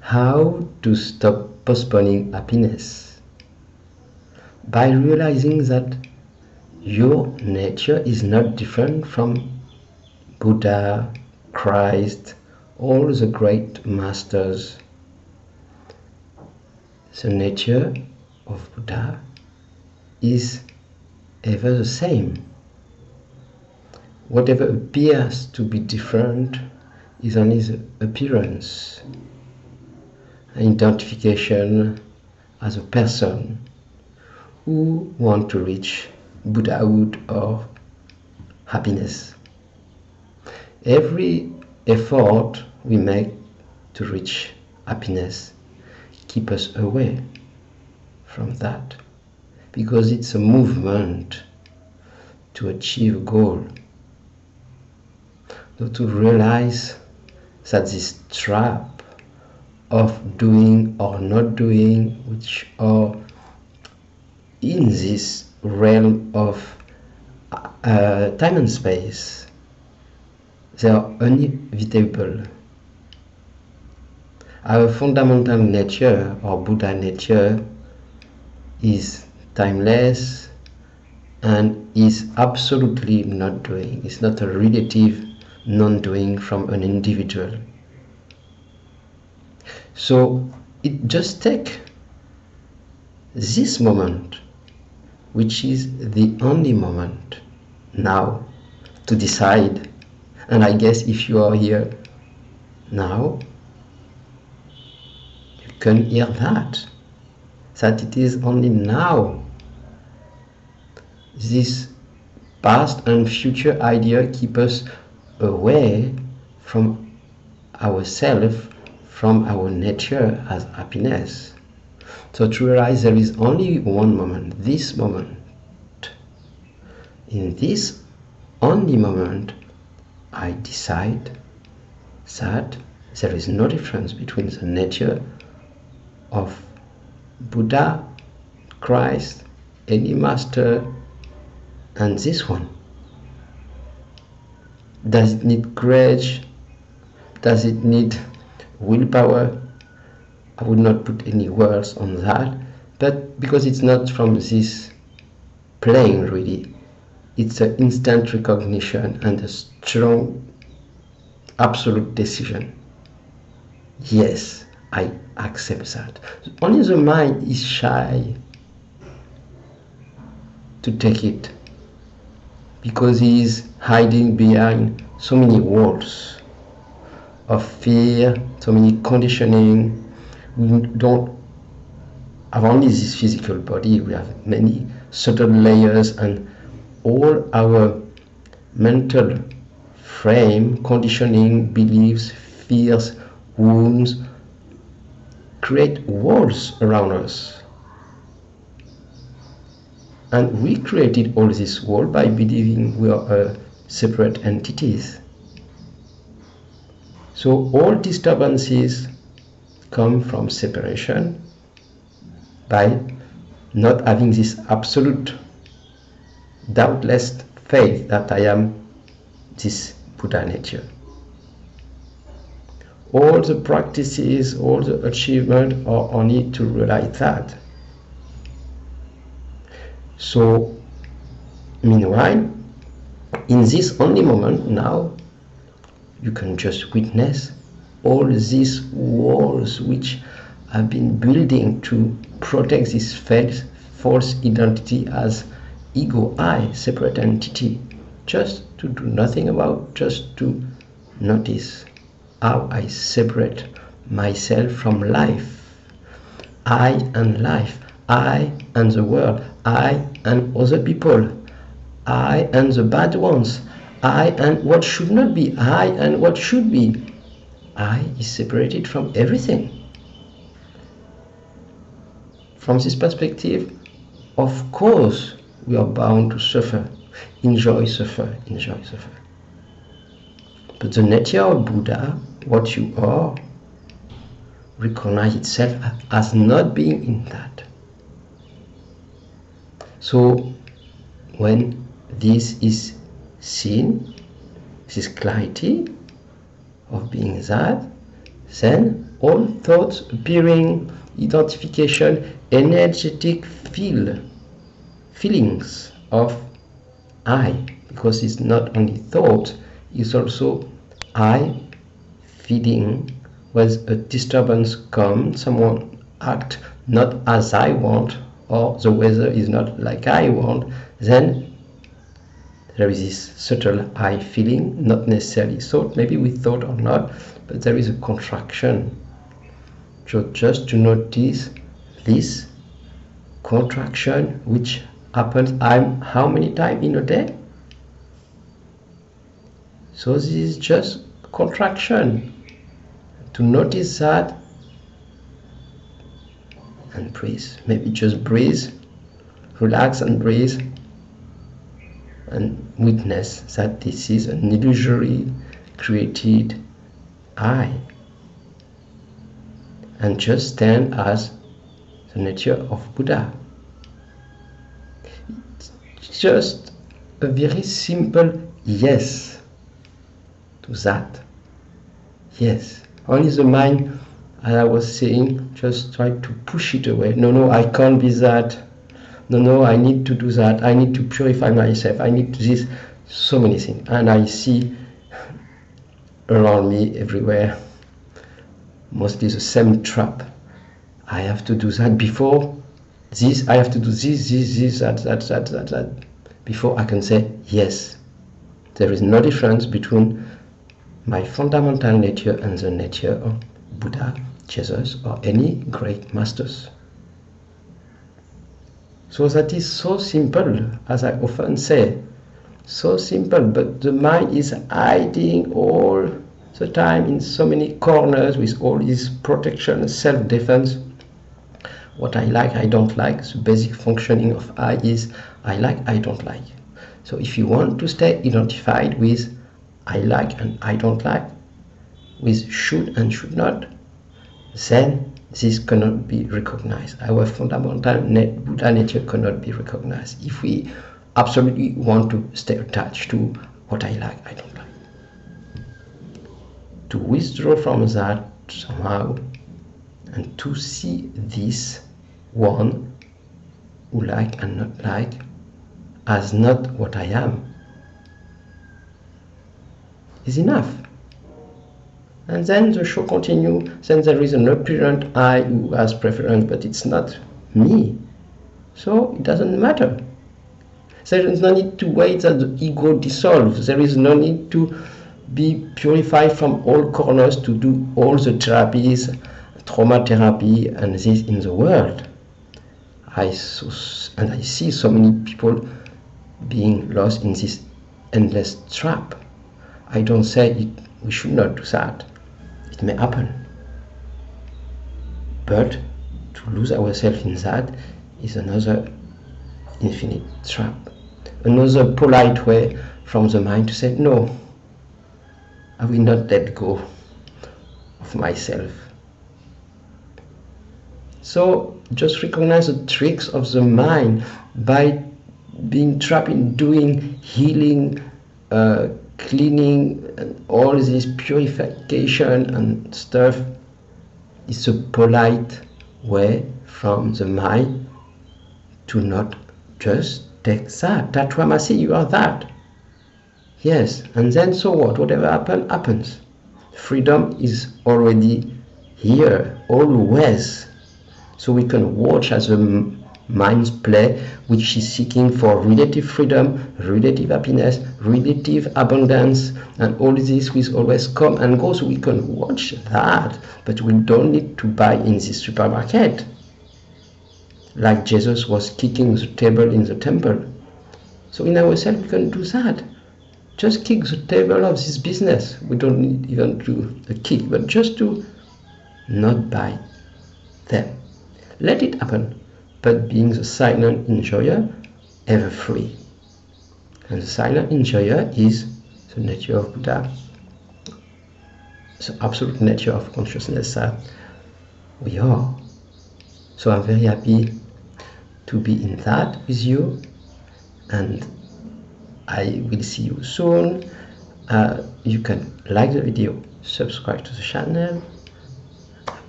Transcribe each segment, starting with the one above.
How to stop postponing happiness? By realizing that your nature is not different from Buddha, Christ, all the great masters. The nature of Buddha is ever the same. Whatever appears to be different is only the appearance, an identification as a person who wants to reach Buddhahood or happiness. Every effort we make to reach happiness keeps us away from that, because it's a movement to achieve a goal. So to realize that this trap of doing or not doing, which are in this realm of time and space, they are inevitable. Our fundamental nature, or Buddha nature, is timeless and is absolutely not doing. It's not a relative non-doing from an individual. So it just takes this moment, which is the only moment now, to decide. And I guess if you are here now, you can hear that it is only now. This past and future idea keep us away from ourselves, from our nature as happiness. So to realize there is only one moment, this moment. In this only moment, I decide that there is no difference between the nature of Buddha, Christ, any master, and this one. Does it need courage? Does it need willpower? I would not put any words on that, but because it's not from this plane really, it's an instant recognition and a strong absolute decision. Yes, I accept that. Only the mind is shy to take it, because he is hiding behind so many walls of fear, so many conditioning. We don't have only this physical body, we have many subtle layers, and all our mental frame, conditioning, beliefs, fears, wounds create walls around us. And we created all this wall by believing we are separate entities. So all disturbances come from separation, by not having this absolute doubtless faith that I am this Buddha nature. All the practices, all the achievement are only to realize that. So, meanwhile, in this only moment now, you can just witness all these walls which have been building to protect this false identity as ego, I, separate entity, just to do nothing about, just to notice how I separate myself from life. I and life, I and the world, I and other people, I and the bad ones, I and what should not be, I and what should be. I is separated from everything. From this perspective, of course, we are bound to suffer. Enjoy, suffer, enjoy, suffer. But the nature of Buddha, what you are, recognize itself as not being in that. So when this is seen, this clarity of being that, Then all thoughts appearing, identification, energetic feelings of I, because it's not only thought, it's also I feeling. When a disturbance comes, someone act not as I want, or the weather is not like I want, then there is this subtle I feeling, not necessarily thought, maybe we thought or not, but there is a contraction. So just to notice this contraction, which happens how many times in a day? So this is just contraction. To notice that and breathe. Maybe just breathe, relax and breathe, and witness that this is an illusory created I, and just stand as the nature of Buddha. It's just a very simple yes to that. Yes. Only the mind, as I was saying, just try to push it away. No, I can't be that. No, I need to do that. I need to purify myself. I need to this. So many things. And I see around me everywhere mostly the same trap. I have to do that before this. I have to do this, that. Before I can say yes. There is no difference between my fundamental nature and the nature of Buddha, Jesus, or any great masters. So that is so simple, as I often say, so simple, but the mind is hiding all the time in so many corners with all this protection, self-defense. What I like, I don't like. The basic functioning of I is I like, I don't like. So if you want to stay identified with I like and I don't like, with should and should not, then this cannot be recognized. Our fundamental Buddha nature cannot be recognized if we absolutely want to stay attached to what I like, I don't like. To withdraw from that somehow and to see this one who like and not like as not what I am is enough. And then the show continues. Then there is an apparent I who has preference, but it's not me. So it doesn't matter. There is no need to wait that the ego dissolves. There is no need to be purified from all corners to do all the therapies, trauma therapy, and this in the world. I see so many people being lost in this endless trap. I don't say we should not do that. It may happen. But to lose ourselves in that is another infinite trap. Another polite way from the mind to say, no, I will not let go of myself. So just recognize the tricks of the mind by being trapped in doing healing, cleaning, and all this purification and stuff. It's a polite way from the mind to not just take that. Tatwamasi, you are that. Yes, and then so what? Whatever happens. Freedom is already here, always. So we can watch as the mind's play, which is seeking for relative freedom, relative happiness, relative abundance, and all this will always come and go. So we can watch that, but we don't need to buy in this supermarket. Like Jesus was kicking the table in the temple. So in ourselves we can do that. Just kick the table of this business. We don't need even to a kick, but just to not buy them. Let it happen, but being the silent enjoyer, ever free. And the silent enjoyer is the nature of Buddha, the absolute nature of consciousness that we are. So I'm very happy to be in that with you, and I will see you soon. You can like the video, subscribe to the channel,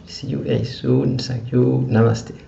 See you very soon. Thank you. Namaste.